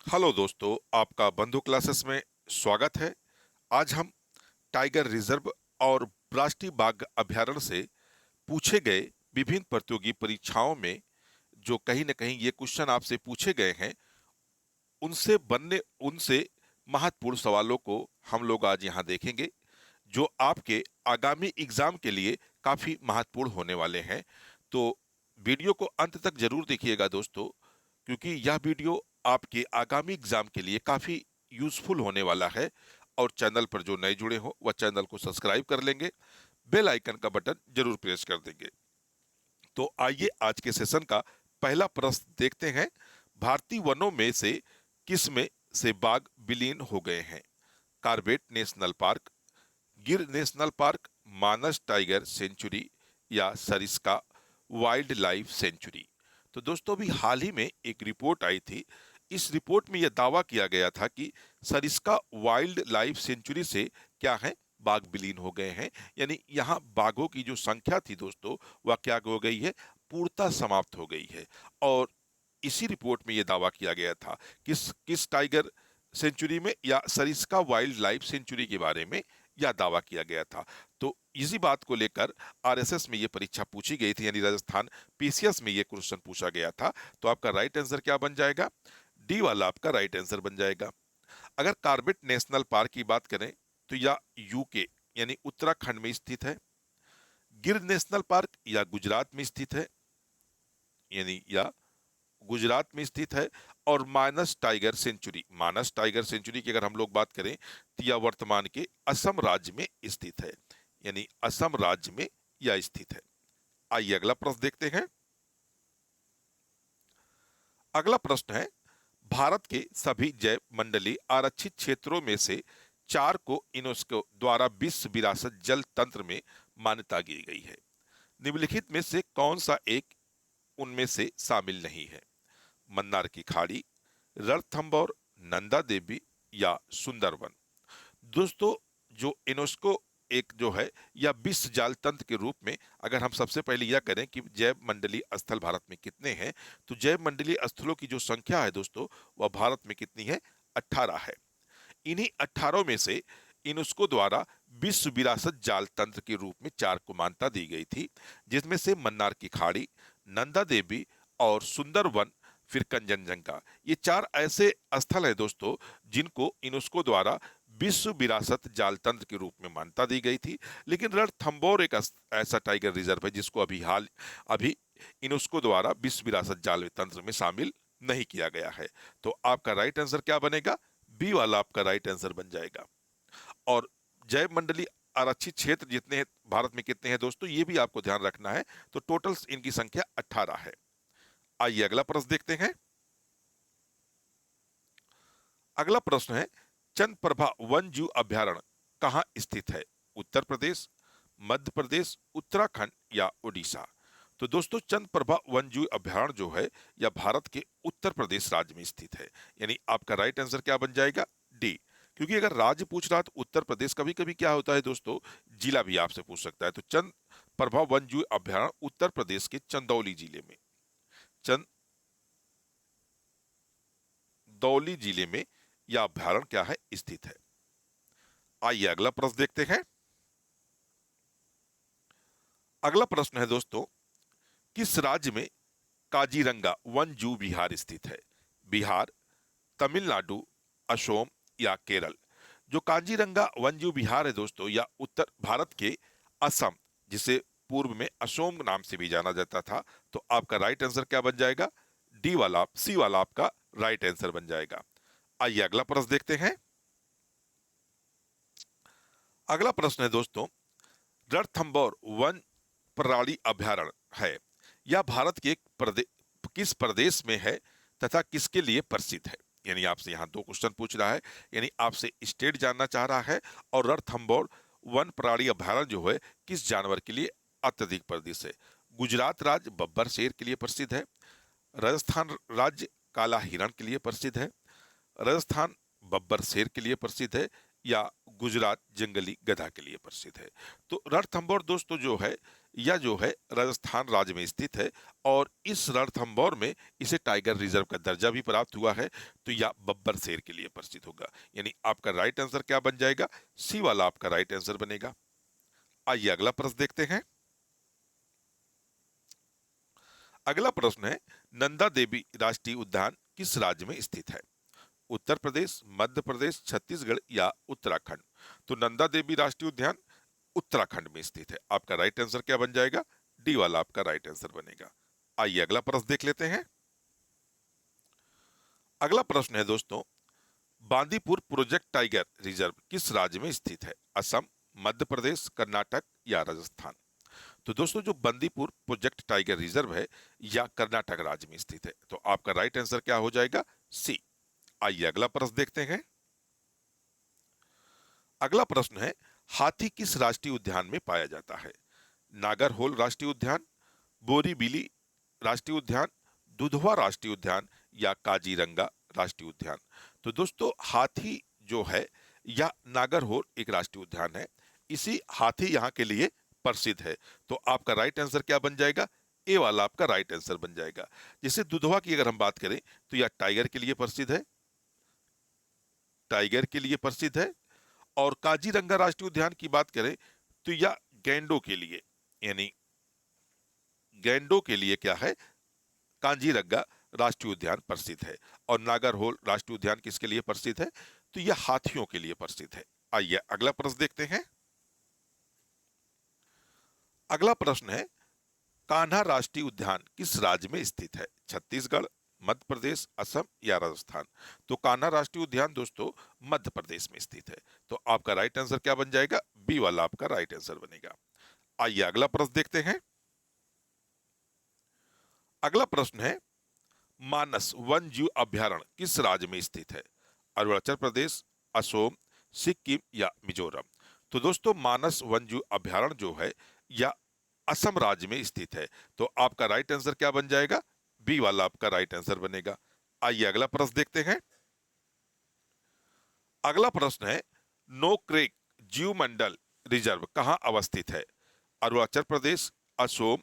Hello दोस्तों, आपका बंधु क्लासेस में स्वागत है। आज हम टाइगर रिजर्व और राष्ट्रीय बाघ अभयारण्य से पूछे गए विभिन्न प्रतियोगी परीक्षाओं में जो कहीं न कहीं ये क्वेश्चन आपसे पूछे गए हैं, उनसे महत्वपूर्ण सवालों को हम लोग आज यहाँ देखेंगे, जो आपके आगामी एग्जाम के लिए काफी महत्वपूर्ण होने वाले हैं। तो वीडियो को अंत तक जरूर देखिएगा दोस्तों, क्योंकि यह वीडियो आपके आगामी एग्जाम के लिए काफी यूजफुल होने वाला है। और चैनल पर जो नए जुड़े हो वह चैनल को सब्सक्राइब कर लेंगे, बेल आइकन का बटन जरूर प्रेस कर देंगे। तो आइए आज के सेशन का पहला प्रश्न देखते हैं। भारतीय वनों में से किस में से बाघ विलीन हो गए हैं? कार्बेट नेशनल पार्क, गिर नेशनल पार्क, मानस टाइगर सेंचुरी या सरिस्का वाइल्ड लाइफ सेंचुरी। तो दोस्तों अभी हाल ही में एक रिपोर्ट आई थी। इस रिपोर्ट में यह दावा किया गया था कि सरिस्का वाइल्ड लाइफ सेंचुरी से क्या है, बाघ विलीन हो गए हैं। यानी यहाँ बाघों की जो संख्या थी दोस्तों, वह क्या हो गई है, पूर्णतः समाप्त हो गई है। और इसी रिपोर्ट में यह दावा किया गया था किस किस टाइगर सेंचुरी में या सरिस्का वाइल्ड लाइफ सेंचुरी के बारे में यह दावा किया गया था। तो इसी बात को लेकर आरएसएस में यह परीक्षा पूछी गई थी, यानी राजस्थान पीसीएस में यह क्वेश्चन पूछा गया था। तो आपका राइट आंसर क्या बन जाएगा? डी वाला आपका राइट आंसर बन जाएगा। अगर कार्बेट नेशनल पार्क की बात करें तो यह यूके यानी उत्तराखंड में स्थित है। गिर नेशनल पार्क या गुजरात में स्थित है, यानी या गुजरात में स्थित है। और मानस टाइगर सेंचुरी की अगर हम लोग बात करें तो यह वर्तमान के असम राज्य में स्थित है, यानी असम राज्य में यह स्थित है। आइए अगला प्रश्न देखते हैं। अगला प्रश्न है, भारत के सभी जैव मंडलीय आरक्षित क्षेत्रों में से 4 को यूनेस्को द्वारा विश्व विरासत जल तंत्र में मान्यता दी गई है। निम्नलिखित में से कौन सा एक उनमें से शामिल नहीं है? मन्नार की खाड़ी, रणथंभौर, नंदा देवी या सुंदरवन। दोस्तों जो यूनेस्को एक जो है या विश्व जाल तंत्र के रूप में, अगर हम सबसे पहले यह करें कि जैव मंडलीय स्थल भारत में कितने हैं, तो जैव मंडलीय स्थलों की जो संख्या है दोस्तों, वह भारत में कितनी है? 18 है। इन्हीं 18 में से यूनेस्को द्वारा विश्व विरासत जाल तंत्र के रूप में 4 को मान्यता दी गई थी, जिसमें से मन्नार की खाड़ी, नंदा देवी और सुंदरवन, फिर कंचनजंगा, ये 4 ऐसे स्थल है दोस्तों जिनको यूनेस्को द्वारा विश्व विरासत जाल तंत्र के रूप में मान्यता दी गई थी। लेकिन रणथंभौर एक ऐसा टाइगर रिजर्व है जिसको अभी यूनेस्को द्वारा विश्व विरासत जाल तंत्र में शामिल नहीं किया गया है। तो आपका राइट आंसर क्या बनेगा? बी वाला आपका राइट आंसर बन जाएगा। और जैव मंडली आरक्षित क्षेत्र जितने हैं भारत में, कितने हैं दोस्तों, ये भी आपको ध्यान रखना है। तो टोटल इनकी संख्या 18 है। आइए अगला प्रश्न देखते हैं। अगला प्रश्न है, चंद्रप्रभा वन जीव अभयारण्य कहाँ स्थित है? उत्तर प्रदेश, मध्य प्रदेश, उत्तराखंड या उड़ीसा। तो दोस्तों चंद्रप्रभा वन जीव अभयारण्य जो है यह भारत के उत्तर प्रदेश राज्य में स्थित है। यानी आपका राइट आंसर क्या बन जाएगा? डी। क्योंकि अगर राज्य पूछ रहा तो उत्तर प्रदेश, कभी कभी क्या होता है दोस्तों, जिला भी आपसे पूछ सकता है। तो चंद्रप्रभा वन जीव अभयारण्य उत्तर प्रदेश के चंदौली जिले में, चंदौली जिले में यह अभयारण्य क्या है, स्थित है। आइए अगला प्रश्न देखते हैं। अगला प्रश्न है दोस्तों, किस राज्य में काजीरंगा वन जू विहार स्थित है? बिहार, तमिलनाडु, असोम या केरल। जो काजीरंगा वन्यजीव विहार है दोस्तों, या उत्तर भारत के असम, जिसे पूर्व में असोम नाम से भी जाना जाता था। तो आपका राइट आंसर क्या बन जाएगा? सी वाला आपका राइट आंसर बन जाएगा। आइए अगला प्रश्न देखते हैं। अगला प्रश्न है दोस्तों, रणथंभौर वन प्राणी अभयारण्य है, यह भारत के किस प्रदेश में है तथा किसके लिए प्रसिद्ध है? यानी आपसे यहां 2 क्वेश्चन पूछ रहा है, यानी आपसे स्टेट जानना चाह रहा है, और रणथंभौर वन प्राणी अभयारण्य जो है किस जानवर के लिए अत्यधिक प्रसिद्ध है? गुजरात राज्य बब्बर शेर के लिए प्रसिद्ध है, राजस्थान राज्य काला हिरण के लिए प्रसिद्ध है, राजस्थान बब्बर शेर के लिए प्रसिद्ध है, या गुजरात जंगली गधा के लिए प्रसिद्ध है। तो रणथंभौर दोस्तों जो है या जो है राजस्थान राज्य में स्थित है और इस रणथंभौर में इसे टाइगर रिजर्व का दर्जा भी प्राप्त हुआ है, तो यह बब्बर शेर के लिए प्रसिद्ध होगा। यानी आपका राइट आंसर क्या बन जाएगा? सी वाला आपका राइट आंसर बनेगा। आइए अगला प्रश्न देखते हैं। अगला प्रश्न है, नंदा देवी राष्ट्रीय उद्यान किस राज्य में स्थित है? उत्तर प्रदेश, मध्य प्रदेश, छत्तीसगढ़ या उत्तराखंड? तो नंदा देवी राष्ट्रीय उद्यान उत्तराखंड में स्थित है। आपका राइट आंसर क्या बन जाएगा? डी वाला आपका राइट आंसर बनेगा। आइए अगला प्रश्न देख लेते हैं। अगला प्रश्न है दोस्तों, बांदीपुर प्रोजेक्ट टाइगर रिजर्व किस राज्य में स्थित है? असम, मध्य प्रदेश, कर्नाटक या राजस्थान? तो दोस्तों जो बंदीपुर प्रोजेक्ट टाइगर रिजर्व है या कर्नाटक राज्य में स्थित है। तो आपका राइट आंसर क्या हो जाएगा? सी। आइए अगला प्रश्न देखते हैं। अगला प्रश्न है, हाथी किस राष्ट्रीय उद्यान में पाया जाता है? नागरहोल राष्ट्रीय उद्यान, बोरीबिली राष्ट्रीय उद्यान, दुधवा राष्ट्रीय उद्यान या काजीरंगा राष्ट्रीय उद्यान? तो दोस्तों हाथी जो है या नागरहोल एक राष्ट्रीय उद्यान है, इसी हाथी यहाँ के लिए प्रसिद्ध है। तो आपका राइट आंसर क्या बन जाएगा? ए वाला आपका राइट आंसर बन जाएगा। जैसे दुधवा की अगर हम बात करें तो यह टाइगर के लिए प्रसिद्ध है, टाइगर के लिए प्रसिद्ध है। और काजीरंगा राष्ट्रीय उद्यान की बात करें तो यह गैंडों के लिए, यानी गैंडों के लिए क्या है, कांजीरंगा राष्ट्रीय उद्यान प्रसिद्ध है। और नागरहोल राष्ट्रीय उद्यान किसके लिए प्रसिद्ध है? तो यह हाथियों के लिए प्रसिद्ध है। आइए अगला प्रश्न देखते हैं। अगला प्रश्न है, कान्हा राष्ट्रीय उद्यान किस राज्य में स्थित है? छत्तीसगढ़, मध्य प्रदेश, असम या राजस्थान? तो कान्हा राष्ट्रीय उद्यान दोस्तों मध्य प्रदेश में स्थित है। तो आपका राइट आंसर क्या बन जाएगा? बी वाला आपका राइट आंसर बनेगा। आइए अगला प्रश्न देखते हैं। अगला प्रश्न है, मानस वन जीव अभ्यारण्य किस राज्य में स्थित है? अरुणाचल प्रदेश, असम, सिक्किम या मिजोरम? तो दोस्तों मानस वन जीव अभ्यारण्य जो है या असम राज्य में स्थित है। तो आपका राइट आंसर क्या बन जाएगा? बी वाला आपका राइट आंसर बनेगा। आइए अगला प्रश्न देखते हैं। अगला प्रश्न है, नोक्रेक जीव मंडल रिजर्व कहाँ अवस्थित है? अरुणाचल प्रदेश, असम,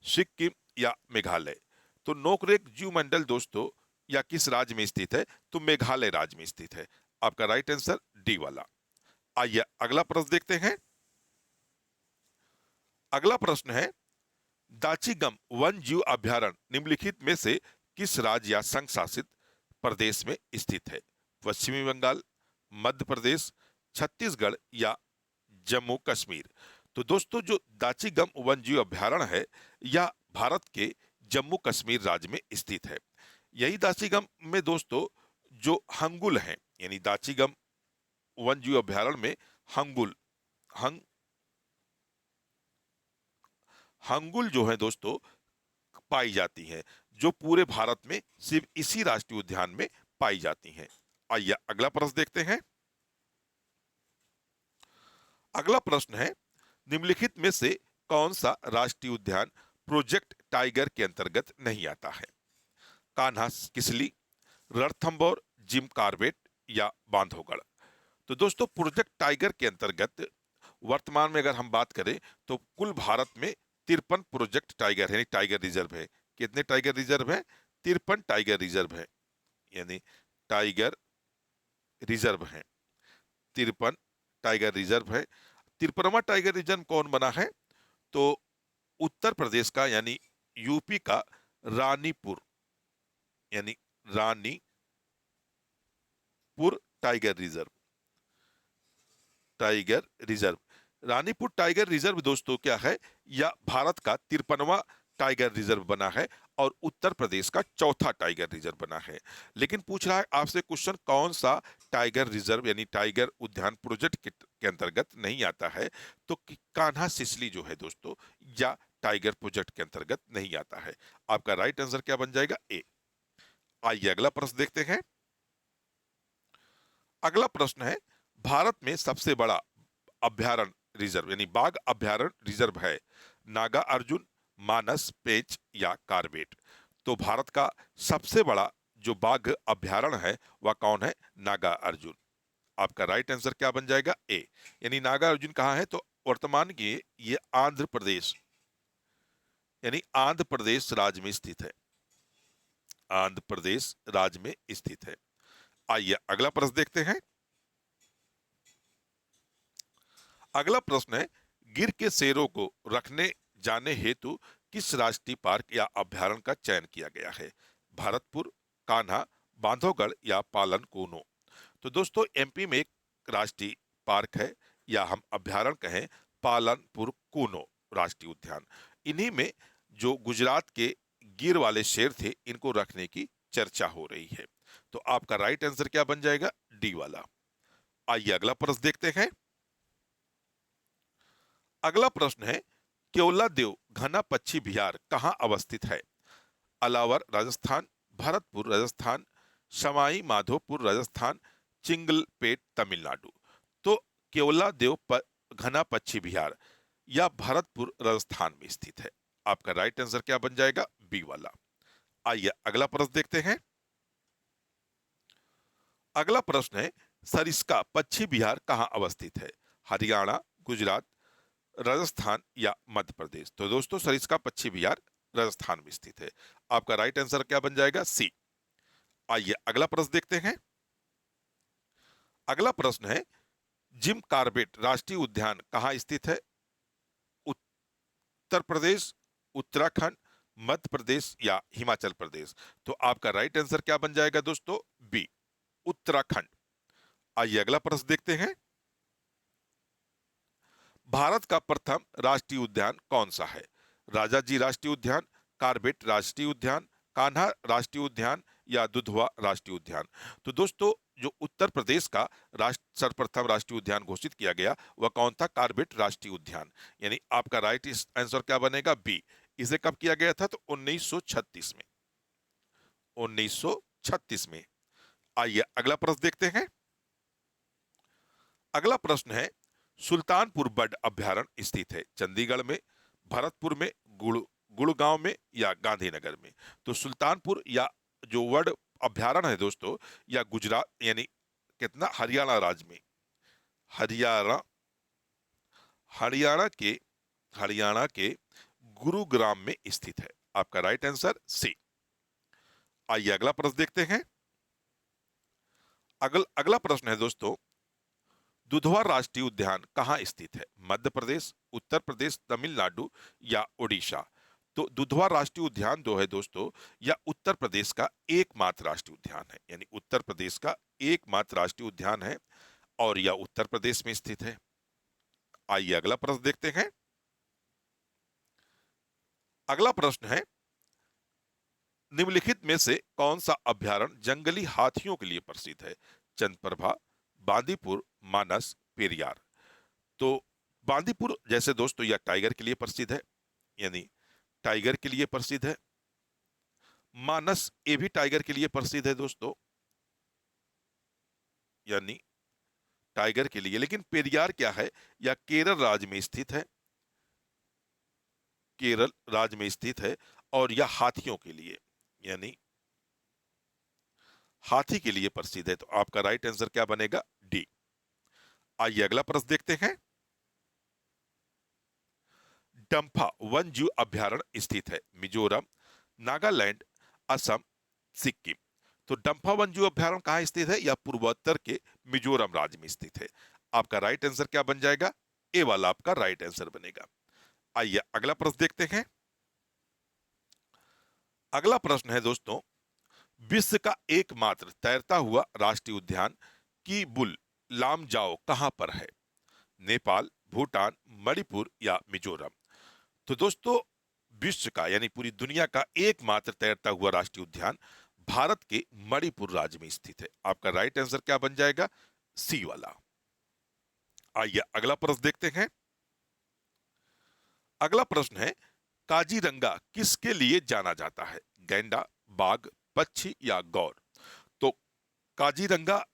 सिक्किम या मेघालय? तो नोकरेक जीव मंडल दोस्तों या किस राज्य में स्थित है? तो मेघालय राज्य में स्थित है। आपका राइट आंसर डी वाला। आइए अगला प्रश्न देखते हैं। अगला प्रश्न है, दाचीगम वन जीव अभ्यारण्य निम्नलिखित में से किस राज्य या संघ शासित प्रदेश में स्थित है? पश्चिमी बंगाल, मध्य प्रदेश, छत्तीसगढ़ या जम्मू कश्मीर? तो दोस्तों जो दाचीगम वन जीव अभ्यारण्य है यह भारत के जम्मू कश्मीर राज्य में स्थित है। यही दाचीगम में दोस्तों जो हंगुल हैं, यानी दाचीगम वन जीव अभ्यारण्य में हंगुल हंग हंगुल जो है दोस्तों पाई जाती हैं, जो पूरे भारत में सिर्फ इसी राष्ट्रीय उद्यान में पाई जाती हैं। आइए अगला प्रश्न देखते हैं। अगला प्रश्न है, निम्नलिखित में से कौन सा राष्ट्रीय उद्यान प्रोजेक्ट टाइगर के अंतर्गत नहीं आता है? कान्हा किसली, रणथंभौर, जिम कॉर्बेट या बांधवगढ़? तो दोस्तों प्रोजेक्ट टाइगर के अंतर्गत वर्तमान में अगर हम बात करें तो कुल भारत में 53 प्रोजेक्ट टाइगर है, टाइगर रिजर्व है। कितने टाइगर रिजर्व है? 53 टाइगर रिजर्व है, यानी टाइगर रिजर्व है 53 टाइगर रिजर्व है। 53वां टाइगर रिजर्व कौन बना है? तो उत्तर प्रदेश का, यानी यूपी का रानीपुर, यानी Ranipur tiger reserve, tiger reserve. Ranipur tiger reserve दोस्तों क्या है, या भारत का 53वां टाइगर रिजर्व बना है और उत्तर प्रदेश का चौथा टाइगर रिजर्व बना है। लेकिन पूछ रहा है आपसे क्वेश्चन, कौन सा टाइगर रिजर्व यानी टाइगर उद्यान प्रोजेक्ट के अंतर्गत नहीं आता है? तो कान्हा सिसली जो है दोस्तों या टाइगर प्रोजेक्ट के अंतर्गत नहीं आता है। आपका राइट आंसर क्या बन जाएगा? ए। आइए अगला प्रश्न देखते हैं। अगला प्रश्न है, भारत में सबसे बड़ा अभ्यारण्य रिजर्व यानी बाघ अभ्यारण्य रिजर्व है? नागा अर्जुन, मानस, पेंच या कार्बेट? तो भारत का सबसे बड़ा जो बाघ अभ्यारण्य है वह कौन है? नागा अर्जुन। आपका राइट आंसर क्या बन जाएगा? ए। यानी नागा अर्जुन कहाँ है? तो वर्तमान की ये आंध्र प्रदेश, यानी आंध्र प्रदेश राज्य में स्थित है। आंध्र प्रदेश राज्य में स्थित है। आइए अगला प्रश्न देखते हैं। अगला प्रश्न है, गिर के शेरों को रखने जाने हेतु किस राष्ट्रीय पार्क या अभ्यारण्य का चयन किया गया है? भरतपुर, कान्हा, बांधवगढ़ या पालन कोनो? तो दोस्तों एमपी में एक राष्ट्रीय पार्क है या हम अभ्यारण्य कहें पालनपुर कूनो राष्ट्रीय उद्यान। इन्हीं में जो गुजरात के गिर वाले शेर थे इनको रखने की चर्चा हो रही है। तो आपका राइट आंसर क्या बन जाएगा? डी वाला। आइए अगला प्रश्न देखते हैं। अगला प्रश्न है, केवला देव घना पक्षी विहार कहाँ अवस्थित है? अलावर राजस्थान, भरतपुर राजस्थान, सवाई माधोपुर राजस्थान, चिंगलपेट तमिलनाडु? तो केवला देव घना पक्षी विहार या भरतपुर राजस्थान में स्थित है। आपका राइट आंसर क्या बन जाएगा? बी वाला। आइए अगला प्रश्न देखते हैं। अगला प्रश्न है, सरिस्का पक्षी विहार कहाँ अवस्थित है? हरियाणा, गुजरात, राजस्थान या मध्य प्रदेश? तो दोस्तों सरिस्का पक्षी विहार राजस्थान में स्थित है। आपका राइट आंसर क्या बन जाएगा? सी। आइए अगला प्रश्न देखते हैं। अगला प्रश्न है, जिम कार्बेट राष्ट्रीय उद्यान कहाँ स्थित है? उत्तर प्रदेश, उत्तराखंड, मध्य प्रदेश या हिमाचल प्रदेश? तो आपका राइट आंसर क्या बन जाएगा दोस्तों? बी, उत्तराखंड। आइए अगला प्रश्न देखते हैं। भारत का प्रथम राष्ट्रीय उद्यान कौन सा है? राजाजी राष्ट्रीय उद्यान, कार्बेट राष्ट्रीय उद्यान, कान्हा राष्ट्रीय उद्यान या दुधवा राष्ट्रीय उद्यान? तो दोस्तों जो उत्तर प्रदेश का सर्वप्रथम राष्ट्रीय उद्यान घोषित किया गया वह कौन था? कार्बेट राष्ट्रीय उद्यान। यानी आपका राइट आंसर क्या बनेगा? बी। इसे कब किया गया था? तो 1936 में। 1936 में। आइए अगला प्रश्न देखते हैं। अगला प्रश्न है, सुल्तानपुर बर्ड अभ्यारण्य स्थित है चंडीगढ़ में, भरतपुर में, गुड़गांव में या गांधीनगर में? तो सुल्तानपुर या जो वर्ड अभ्यारण्य है दोस्तों या गुजरात यानी कितना हरियाणा राज्य में, हरियाणा हरियाणा के हरियाणा के गुरुग्राम में स्थित है। आपका राइट आंसर सी। आइए अगला प्रश्न देखते हैं। अगला प्रश्न है दोस्तों, दुधवा राष्ट्रीय उद्यान कहाँ स्थित है? मध्य प्रदेश, उत्तर प्रदेश, तमिलनाडु या उड़ीसा? तो दुधवा राष्ट्रीय उद्यान जो है दोस्तों या उत्तर प्रदेश का एकमात्र राष्ट्रीय उद्यान है। यानी उत्तर प्रदेश का एकमात्र राष्ट्रीय उद्यान है और यह उत्तर प्रदेश में स्थित है। आइए अगला प्रश्न देखते हैं। अगला प्रश्न है, निम्नलिखित में से कौन सा अभ्यारण्य जंगली हाथियों के लिए प्रसिद्ध है? चंद्रप्रभा, बांदीपुर, मानस, पेरियार? तो बांदीपुर जैसे दोस्तों यह टाइगर के लिए प्रसिद्ध है, यानी टाइगर के लिए प्रसिद्ध है। मानस ये भी टाइगर के लिए प्रसिद्ध है दोस्तों, यानी टाइगर के लिए। लेकिन पेरियार क्या है? यह केरल राज्य में स्थित है, केरल राज्य में स्थित है और यह हाथियों के लिए यानी हाथी के लिए प्रसिद्ध है। तो आपका राइट आंसर क्या बनेगा? डी। आइए अगला प्रश्न देखते हैं। डंफा वन जीव अभ्यारण्य स्थित है मिजोरम, नागालैंड, असम, सिक्किम? तो डंफा वन जीव अभ्यारण्य कहाँ स्थित है? यह पूर्वोत्तर के मिजोरम राज्य में स्थित है। आपका राइट आंसर क्या बन जाएगा? ए वाला आपका राइट आंसर बनेगा। आइए अगला प्रश्न देखते हैं। अगला प्रश्न है दोस्तों, विश्व का एकमात्र तैरता हुआ राष्ट्रीय उद्यान की बुल लामजाओ कहां पर है? नेपाल, भूटान, मणिपुर या मिजोरम? तो दोस्तों विश्व का यानी पूरी दुनिया का एकमात्र तैरता हुआ राष्ट्रीय उद्यान भारत के मणिपुर राज्य में स्थित है। आपका राइट आंसर क्या बन जाएगा? सी वाला। आइए अगला प्रश्न देखते हैं। अगला प्रश्न है, काजीरंगा किसके लिए जाना जाता है? गैंडा, बाघ, पक्षी या गौर? तो काजीरंगा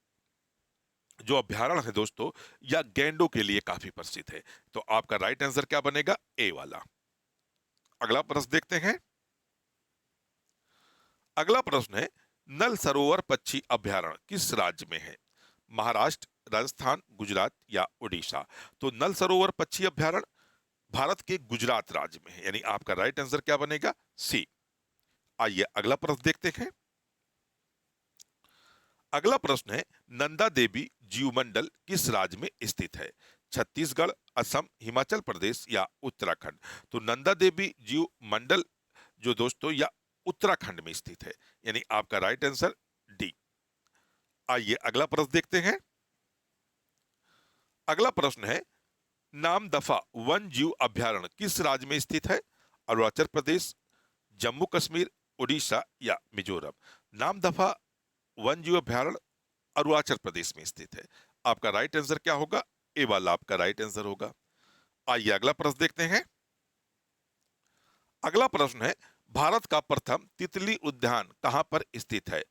जो अभ्यारण्य है दोस्तों या गैंडों के लिए काफी प्रसिद्ध है। तो आपका राइट आंसर क्या बनेगा? ए वाला। अगला प्रश्न देखते हैं। अगला प्रश्न है, नल सरोवर पक्षी अभ्यारण्य किस राज्य में है? महाराष्ट्र, राजस्थान, गुजरात या उड़ीसा? तो नल सरोवर पक्षी अभ्यारण्य भारत के गुजरात राज्य में है, यानी आपका राइट आंसर क्या बनेगा? सी। आइए अगला प्रश्न देखते हैं। अगला प्रश्न है, नंदा देवी जीवमंडल किस राज्य में स्थित है? छत्तीसगढ़, असम, हिमाचल प्रदेश या उत्तराखंड? तो नंदा देवी जीव मंडल जो दोस्तों या उत्तराखंड में स्थित है, यानी आपका राइट आंसर डी। आइए अगला प्रश्न देखते हैं। अगला प्रश्न है, नामदफा वन जीव अभयारण्य किस राज्य में स्थित है? अरुणाचल प्रदेश, जम्मू कश्मीर, उड़ीसा या मिजोरम? नामदफा वन जीव अभयारण्य अरुणाचल प्रदेश में स्थित है। आपका राइट आंसर क्या होगा? ए वाला आपका राइट आंसर होगा। आइए अगला प्रश्न देखते हैं। अगला प्रश्न है, भारत का प्रथम तितली उद्यान कहां पर स्थित है?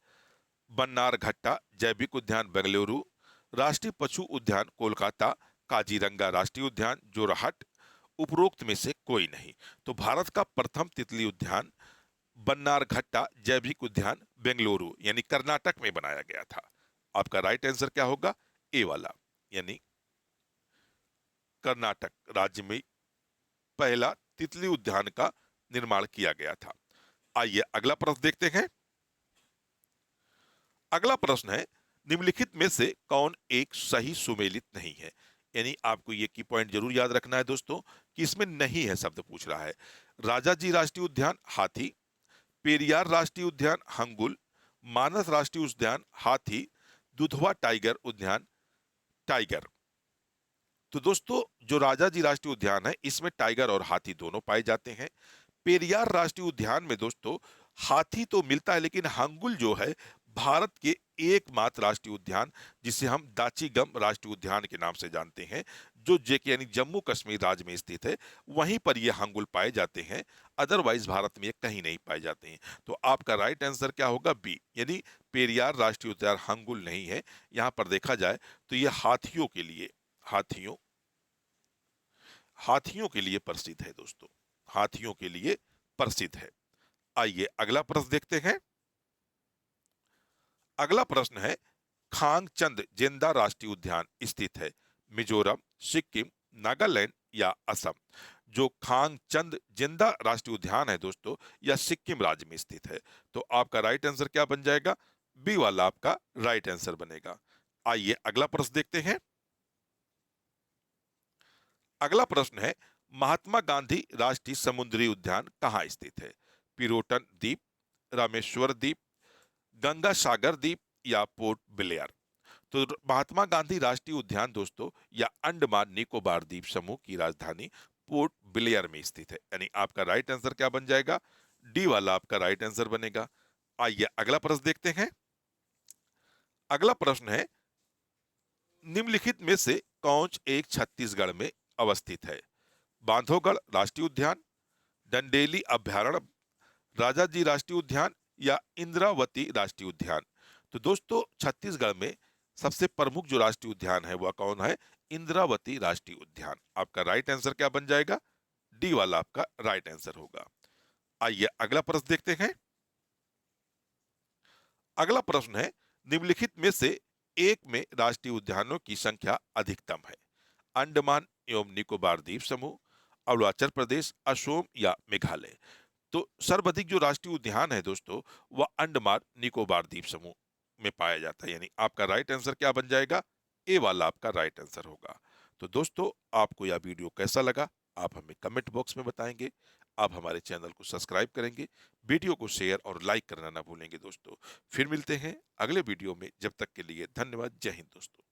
बन्नारघट्टा जैविक उद्यान बेंगलुरु, राष्ट्रीय पशु उद्यान कोलकाता, काजीरंगा राष्ट्रीय उद्यान जोरहाट, उपरोक्त में से कोई नहीं। तो भारत का प्रथम तितली उद्यान बन्नारघट्टा जैविक उद्यान बेंगलुरु यानी कर्नाटक में बनाया गया था। आपका राइट आंसर क्या होगा? ए वाला, यानी कर्नाटक राज्य में पहला तितली उद्यान का निर्माण किया गया था। आइए अगला प्रश्न देखते हैं। अगला प्रश्न है, निम्नलिखित में से कौन एक सही सुमेलित नहीं है? यानी आपको ये की पॉइंट जरूर याद रखना है दोस्तों कि इसमें नहीं है शब्द पूछ रहा है। राजाजी राष्ट्रीय उद्यान हाथी, पेरियार राष्ट्रीय उद्यान हंगुल, मानस राष्ट्रीय उद्यान हाथी, दुधवा टाइगर उद्यान टाइगर। तो दोस्तों जो राजाजी राष्ट्रीय उद्यान है इसमें टाइगर और हाथी दोनों पाए जाते हैं। पेरियार राष्ट्रीय उद्यान में दोस्तों हाथी तो मिलता है, लेकिन हंगुल जो है भारत के एकमात्र राष्ट्रीय उद्यान जिसे हम दाचीगम राष्ट्रीय उद्यान के नाम से जानते हैं, जो जेके यानी जम्मू कश्मीर राज्य में स्थित है, वहीं पर ये हंगुल पाए जाते हैं। अदरवाइज भारत में ये कहीं नहीं पाए जाते हैं। तो आपका राइट आंसर क्या होगा? बी, यानी पेरियार राष्ट्रीय उद्यान हंगुल नहीं है। यहां पर देखा जाए तो ये हाथियों के लिए हाथियों हाथियों के लिए प्रसिद्ध है दोस्तों, हाथियों के लिए प्रसिद्ध है। आइए अगला प्रश्न देखते हैं। अगला प्रश्न है, खांगचंद जेंदा राष्ट्रीय उद्यान स्थित है मिजोरम, सिक्किम, नागालैंड या असम? जो खांगचंद जेंदा राष्ट्रीय उद्यान है दोस्तों या सिक्किम राज्य में स्थित है। तो आपका राइट आंसर क्या बन जाएगा? बी वाला आपका राइट आंसर बनेगा। आइए अगला प्रश्न देखते हैं। अगला प्रश्न है, महात्मा गांधी राष्ट्रीय समुद्री उद्यान कहाँ स्थित है? पिरोटन द्वीप, रामेश्वर द्वीप, गंगा सागर द्वीप या पोर्ट ब्लेयर? तो महात्मा गांधी राष्ट्रीय उद्यान दोस्तों या अंडमान निकोबार द्वीप समूह की राजधानी पोर्ट ब्लेयर में स्थित है, यानी आपका राइट आंसर क्या बन जाएगा? डी वाला आपका राइट आंसर बनेगा। आइए अगला प्रश्न देखते हैं। अगला प्रश्न है, निम्नलिखित में से कौन एक छत्तीसगढ़ में अवस्थित है? बांधवगढ़ राष्ट्रीय उद्यान, डंडेली अभयारण्य, राजाजी राष्ट्रीय उद्यान या इंद्रावती राष्ट्रीय उद्यान? तो दोस्तों छत्तीसगढ़ में सबसे प्रमुख जो राष्ट्रीय उद्यान है वह कौन है? इंद्रावती राष्ट्रीय उद्यान। आपका राइट आंसर क्या बन जाएगा? डी वाला आपका राइट आंसर होगा। आइए अगला प्रश्न देखते हैं। अगला प्रश्न है, निम्नलिखित में से एक में राष्ट्रीय उद्यानों की संख्या अधिकतम है? अंडमान एवं निकोबार द्वीप समूह, अरुणाचल प्रदेश, असोम या मेघालय? तो सर्वाधिक जो राष्ट्रीय उद्यान है दोस्तों वह अंडमान निकोबार द्वीप समूह में पाया जाता है, यानी आपका राइट आंसर क्या बन जाएगा? ए वाला आपका राइट आंसर होगा। तो दोस्तों आपको यह वीडियो कैसा लगा आप हमें कमेंट बॉक्स में बताएंगे। आप हमारे चैनल को सब्सक्राइब करेंगे, वीडियो को शेयर और लाइक करना ना भूलेंगे दोस्तों। फिर मिलते हैं अगले वीडियो में, जब तक के लिए धन्यवाद। जय हिंद दोस्तों।